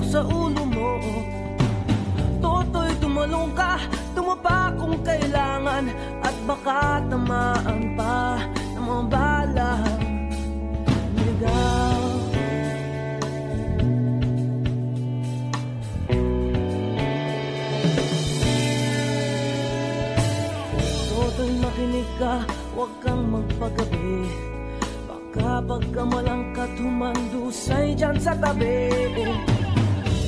sa ulo mo. Toto'y tumalong ka, tumapa kung kailangan, at baka tamaan pa ng mga balang niligaw. Toto'y makinig ka, huwag kang magpagabi. Baka pagkamalang ka't humandusay dyan sa tabi.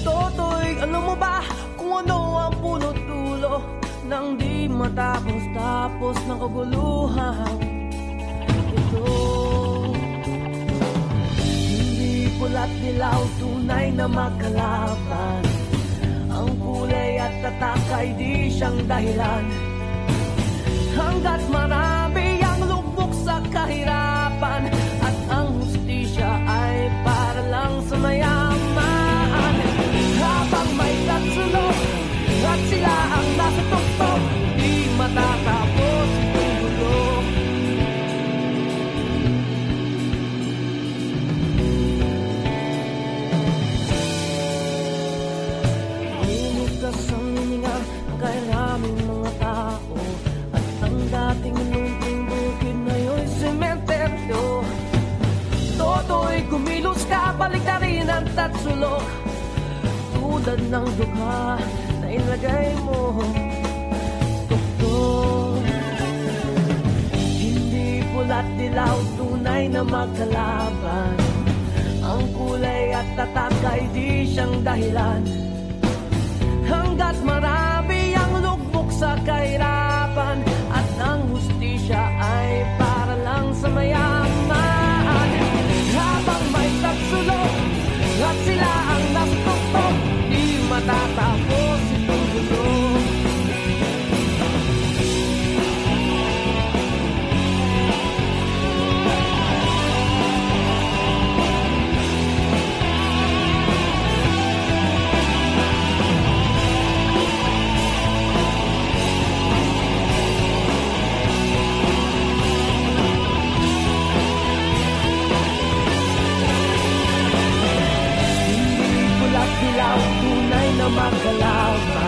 Toto'y alam mo ba kung ano ang punot dulo nang di matapos-tapos ng kaguluhan ito? Hindi pula't dilaw, tunay na magkalaban. Ang kulay at tatak ay di siyang dahilan. Hanggat marami ang lubog sa kahirapan, at ang hustisya ay para lang sa mayaman. Habang may tatsulok at sila ang nasa tuktok, di matatapos itong gulo. Iniligtas ang hininga ng kairaming mga tao, at ang dating lunting bukid ngayon'y sementeryo. Toto'y kumilos ka, balik na rin ang tatsulok, tulad ng dukha na ilagay mo tuktok. Hindi pula't dilaw, tunay na magkalaban. Ang kulay at tatak ay di siyang dahilan. Hanggat marami ang lugmok sa kahirapan, at ang hustisya ay para lang sa mayaman. Habang may tatsulok at sila ang nasa tuktok, di matatapos itong gulo. Dilaw, tunay na magkalaban.